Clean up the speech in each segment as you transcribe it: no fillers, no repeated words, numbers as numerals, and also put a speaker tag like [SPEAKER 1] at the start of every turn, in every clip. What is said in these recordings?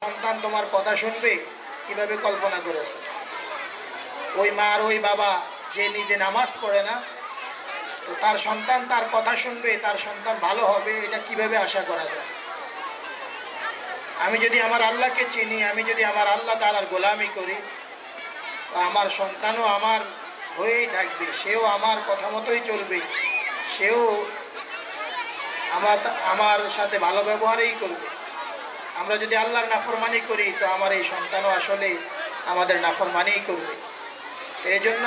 [SPEAKER 1] সন্তান তোমার কথা শুনবে কিভাবে কল্পনা করেছে? ওই মা আর ওই বাবা যে নিজে নামাজ পড়ে না, তো তার সন্তান তার কথা শুনবে, তার সন্তান ভালো হবে, এটা কিভাবে আশা করা যায়? আমি যদি আমার আল্লাহকে চিনি, আমি যদি আমার আল্লাহ তাআলার গোলামি করি, তো আমার সন্তানও আমার হয়েই থাকবে, সেও আমার কথা মতোই চলবে, সেও আমার সাথে ভালো ব্যবহারই করবে। আমরা যদি আল্লাহর নাফরমানি করি, তো আমার এই সন্তানও আসলে আমাদের নাফরমানিই করবে। এই জন্য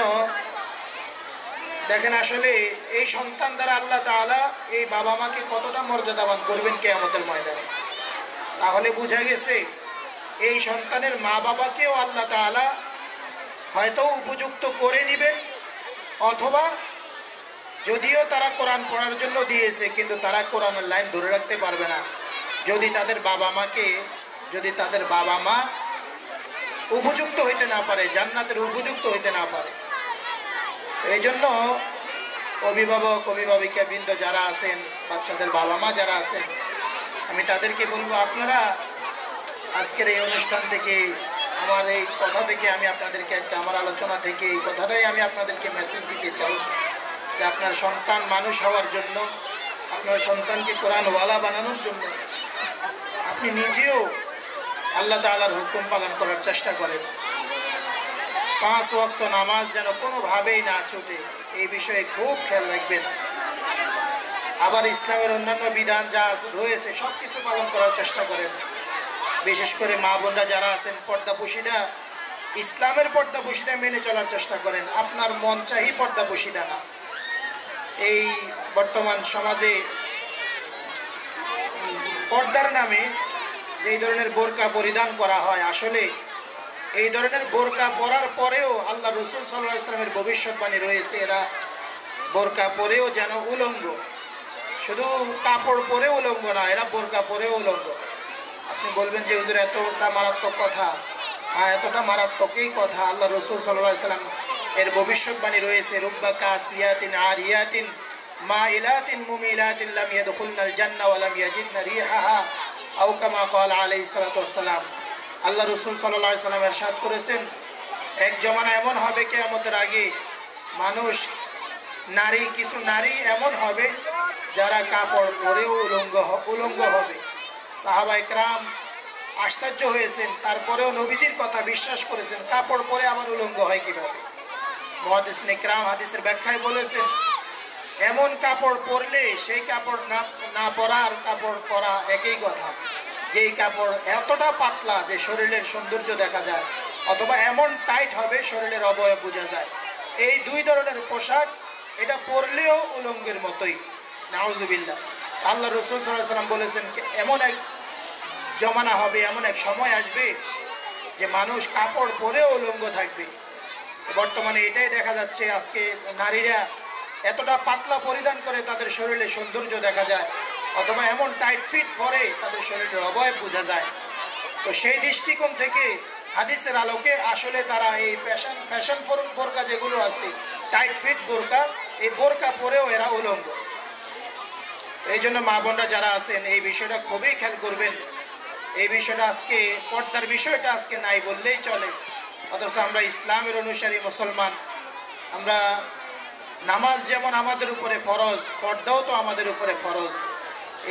[SPEAKER 1] দেখেন, আসলে এই সন্তান দ্বারা আল্লাহ তাআলা এই বাবা মাকে কতটা মর্যাদাবান করবেন কিয়ামতের ময়দানে। তাহলে বোঝা গেছে এই সন্তানের মা বাবাকেও আল্লাহ তাআলা হয়তো উপযুক্ত করে নেবেন, অথবা যদিও তারা কোরআন পড়ার জন্য দিয়েছে, কিন্তু তারা কোরআনের লাইন ধরে রাখতে পারবে না যদি তাদের বাবা মা উপযুক্ত হইতে না পারে, জান্নাতের উপযুক্ত হইতে না পারে। তো এই জন্য অভিভাবক অভিভাবিকা বৃন্দ যারা আছেন, বাচ্চাদের বাবা মা যারা আছেন, আমি তাদেরকে বলবো, আপনারা আজকের এই অনুষ্ঠান থেকে, আমার এই কথা থেকে আমি আপনাদেরকে আমার আলোচনা থেকে এই কথাটাই আমি আপনাদেরকে মেসেজ দিতে চাই যে আপনার সন্তান মানুষ হওয়ার জন্য, আপনার সন্তানকে কোরআনওয়ালা বানানোর জন্য আপনি নিজেও আল্লাহ তাআলার হুকুম পালন করার চেষ্টা করেন। 5 ওয়াক্ত নামাজ যেন কোনোভাবেই না ছুটে, এই বিষয়ে খুব খেয়াল রাখবেন। আবার ইসলামের অন্যান্য বিধান যা রয়েছে সব কিছু পালন করার চেষ্টা করেন। বিশেষ করে মা বোনরা যারা আছেন, পর্দাপোশিদা, ইসলামের পর্দাপোশিদা মেনে চলার চেষ্টা করেন। আপনার মন চাহি পর্দাপোশিদা না। এই বর্তমান সমাজে পর্দার নামে যেই ধরনের বোরকা পরিধান করা হয়, আসলে এই ধরনের বোরকা পরার পরেও আল্লাহ রাসূল সাল্লাল্লাহু আলাইহি ওয়াসাল্লামের ভবিষ্যৎবাণী রয়েছে, এরা বোরকা পরেও যেন উলঙ্গ, শুধু কাপড় পরে উলঙ্গ না, এরা বোরকা পরেও উলঙ্গ। আপনি বলবেন যে হুজুর এতটা মারাত্মক কথা। হ্যাঁ, এতটা মারাত্মকই কথা। আল্লাহ রাসূল সাল্লাল্লাহু আলাইহি ওয়াসাল্লাম এর ভবিষ্যৎবাণী রয়েছে, রুব্বা কাসিয়াতিন আরিয়াতিন মাইলাতিন মুমিলাতিন লাম ইয়াদখুলনাল জান্নাহ ওয়া লাম ইয়াজিদনা রিহাহা আও কামা ক্বালা আলাইহিস সালাতু ওয়াস সালাম। আল্লাহ রাসূল সাল্লাল্লাহু আলাইহি ওয়াসাল্লাম ইরশাদ করেছেন, এক জমানা এমন হবে কিয়ামতের আগে, কিছু নারী এমন হবে যারা কাপড় পরেও উলঙ্গ হবে। সাহাবায়ে কেরাম আশ্চর্য হয়েছেন, তারপরেও নবীজির কথা বিশ্বাস করেছেন। কাপড় পরে আবার উলঙ্গ হয় কিভাবে? মুহাদ্দিসিনে কেরাম হাদিসের ব্যাখ্যায় বলেছেন, এমন কাপড় পরলে সেই কাপড় না পরা আর কাপড় পরা একই কথা। যেই কাপড় এতটা পাতলা যে শরীরের সৌন্দর্য দেখা যায়, অথবা এমন টাইট হবে শরীরের অবয়ব বোঝা যায়, এই দুই ধরনের পোশাক এটা পরলেও উলঙ্গের মতোই। নাউজুবিল্লাহ। আল্লাহ রাসূল সাল্লাল্লাহু আলাইহি ওয়াসাল্লাম বলেছেন, এমন এক জমানা হবে, এমন এক সময় আসবে যে মানুষ কাপড় পরেও উলঙ্গ থাকবে। বর্তমানে এটাই দেখা যাচ্ছে, আজকে নারীরা এতটা পাতলা পরিধান করে তাদের শরীরে সৌন্দর্য দেখা যায়, অথবা এমন টাইট ফিট পরে তাদের শরীরের অবয়ব বোঝা যায়। তো সেই দৃষ্টিকোণ থেকে হাদিসের আলোকে আসলে তারা এই ফ্যাশন বোরকা যেগুলো আছে, টাইট ফিট বোরকা, এই বোরকা পরেও এরা উলঙ্গ। এই জন্য মা বোনরা যারা আছেন এই বিষয়টা খুবই খেয়াল করবেন। এই বিষয়টা আজকে, পর্দার বিষয়টা আজকে নাই বললেই চলে, অথচ আমরা ইসলামের অনুসারী মুসলমান। আমরা নামাজ যেমন আমাদের উপরে ফরজ, পর্দাও তো আমাদের উপরে ফরজ।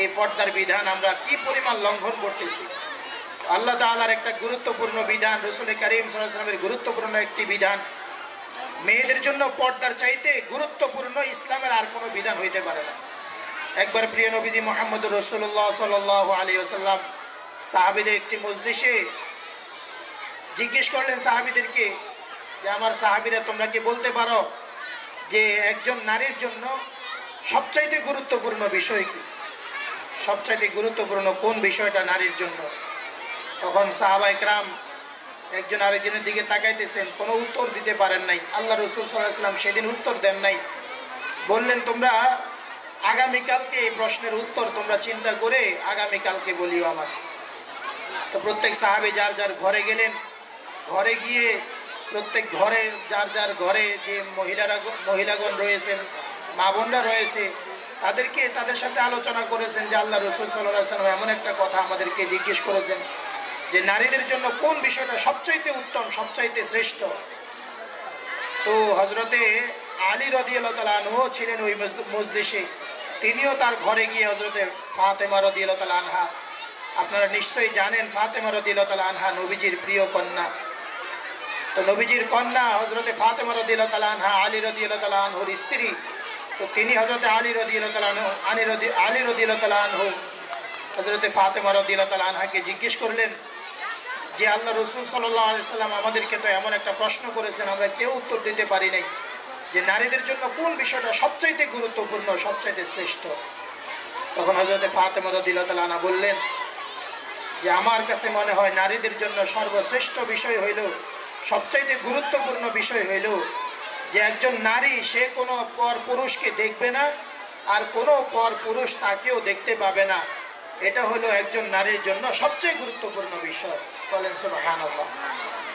[SPEAKER 1] এই পর্দার বিধান আমরা কি পরিমাণ লঙ্ঘন করতেছি। আল্লাহ তাআলার একটা গুরুত্বপূর্ণ বিধান, রাসূল কারীম সাল্লাল্লাহু আলাইহি ওয়াসাল্লামের গুরুত্বপূর্ণ একটি বিধান, মেয়েদের জন্য পর্দার চাইতে গুরুত্বপূর্ণ ইসলামের আর কোনো বিধান হইতে পারে না। একবার প্রিয় নবীজি মুহাম্মদুর রাসূলুল্লাহ সাল্লাল্লাহু আলাইহি ওয়াসাল্লাম সাহাবীদের একটি মজলিসে জিজ্ঞেস করলেন সাহাবীদেরকে যে, আমার সাহাবীরা, তোমরা কি বলতে পারো যে একজন নারীর জন্য সবচাইতে গুরুত্বপূর্ণ বিষয় কি? সবচাইতে গুরুত্বপূর্ণ কোন বিষয়টা নারীর জন্য? তখন সাহাবায়ে কেরাম একজন আরেকজনের দিকে তাকাইতেছেন, কোনো উত্তর দিতে পারেন নাই। আল্লাহ রাসূল সাল্লাল্লাহু আলাইহি ওয়াসাল্লাম সেদিন উত্তর দেন নাই। বললেন, তোমরা আগামীকালকে এই প্রশ্নের উত্তর তোমরা চিন্তা করে আগামীকালকে বলিও আমার। তো প্রত্যেক সাহাবী যার যার ঘরে গেলেন। ঘরে গিয়ে প্রত্যেক ঘরে যার যার ঘরে যে মহিলাগণ রয়েছেন, মা বোনরা রয়েছে, তাদের সাথে আলোচনা করেছেন যে আল্লাহ রাসূল সাল্লাল্লাহু আলাইহি ওয়াসাল্লাম এমন একটা কথা আমাদেরকে জিজ্ঞেস করেছেন যে নারীদের জন্য কোন বিষয়টা সবচাইতে উত্তম, সবচাইতে শ্রেষ্ঠ। তো হজরতে আলী রাদিয়াল্লাহু তাআলা আনহু ছিলেন ওই মজলিসে। তিনিও তার ঘরে গিয়ে হজরতে ফাতেমা রাদিয়াল্লাহু তাআলা আনহা, আপনারা নিশ্চয়ই জানেন ফাতেমা রাদিয়াল্লাহু তাআলা আনহা নবীজির প্রিয় কন্যা। তো নবীজির কন্যা হজরতে ফাতেমা রাদিয়াল্লাহু তাআলা আনহা আলী রাদিয়াল্লাহু তাআলা আনহুর স্ত্রী। তো তিনি হজরতে আলী রাদিয়াল্লাহু তাআলা আনহু আলী রাদিয়াল্লাহু তাআলা আনহু হজরতে ফাতেমা রাদিয়াল্লাহু তাআলা আনহাকে জিজ্ঞেস করলেন যে আল্লাহ রসুল সাল্লাল্লাহু আলাইহি সাল্লাম আমাদেরকে তো এমন একটা প্রশ্ন করেছেন, আমরা কেউ উত্তর দিতে পারি নাই, যে নারীদের জন্য কোন বিষয়টা সবচাইতে গুরুত্বপূর্ণ, সবচাইতে শ্রেষ্ঠ। তখন হজরতে ফাতেমা রাদিয়াল্লাহু তাআলা আনহা বললেন যে আমার কাছে মনে হয় নারীদের জন্য সর্বশ্রেষ্ঠ বিষয় হইল, সবচাইতে গুরুত্বপূর্ণ বিষয় হইল যে একজন নারী সে কোনো পর পুরুষকে দেখবে না, আর কোনো পর পুরুষ তাকেও দেখতে পাবে না। এটা হলো একজন নারীর জন্য সবচেয়ে গুরুত্বপূর্ণ বিষয়। বলেন সুবহানাল্লাহ।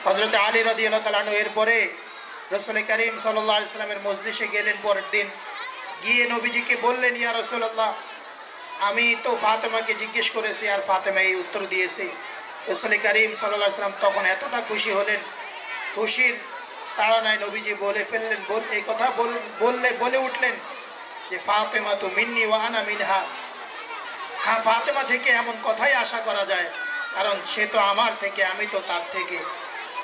[SPEAKER 1] হযরত আলী রাদিয়াল্লাহু তাআলা আনহু এরপরে রাসূল করিম সাল্লাল্লাহু আলাইহি সাল্লামের মজলিসে গেলেন। পরের দিন গিয়ে নবীজিকে বললেন, ইয়া রাসূলুল্লাহ, আমি তো ফাতেমাকে জিজ্ঞেস করেছি আর ফাতেমা এই উত্তর দিয়েছে। রাসূল করিম সাল্লাল্লাহু আলাইহি সাল্লাম তখন এতটা খুশি হলেন, খুশির তাড়নায় নবীজি বলে ফেললেন, এই কথা বলে উঠলেন যে ফাতেমা তো মিন্নি ওয়া আনা মিনহা। হ্যাঁ, ফাতেমা থেকে এমন কথাই আশা করা যায়, কারণ সে তো আমার থেকে, আমি তো তার থেকে।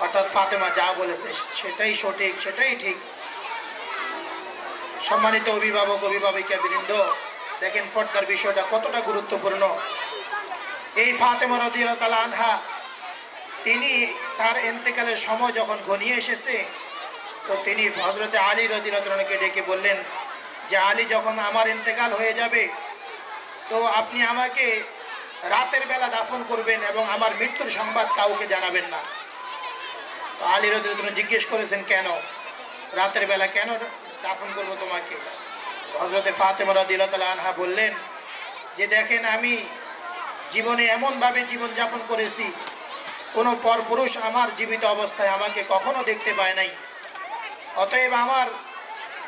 [SPEAKER 1] অর্থাৎ ফাতেমা যা বলেছে সেটাই সঠিক, সেটাই ঠিক। সম্মানিত অভিভাবক, অভিভাবিকা বৃন্দ, দেখেন পর্দার বিষয়টা কতটা গুরুত্বপূর্ণ। এই ফাতেমা রাদিয়াল্লাহু তাআলা আনহা তিনি তার ইন্তেকালের সময় যখন ঘনিয়ে এসেছে, তো তিনি হযরতে আলী রাদিয়াল্লাহু তাআলা আনহুকে ডেকে বললেন যে আলী, যখন আমার ইন্তেকাল হয়ে যাবে তো আপনি আমাকে রাতের বেলা দাফন করবেন এবং আমার মৃত্যুর সংবাদ কাউকে জানাবেন না। তো আলী রাদিয়াল্লাহু তাআলা জিজ্ঞেস করেছেন, কেন রাতের বেলা কেন দাফন করব তোমাকে? হযরতে ফাতেমা রাদিয়াল্লাহু তাআলা আনহা বললেন যে দেখেন, আমি জীবনে এমনভাবে জীবনযাপন করেছি, কোনো পরপুরুষ আমার জীবিত অবস্থায় আমাকে কখনো দেখতে পায় নাই। অতএব আমার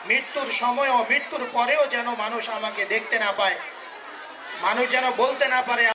[SPEAKER 1] মৃত্যুর সময়ও, মৃত্যুর পরেও যেন মানুষ আমাকে দেখতে না পায়, মানুষ যেন বলতে না পারে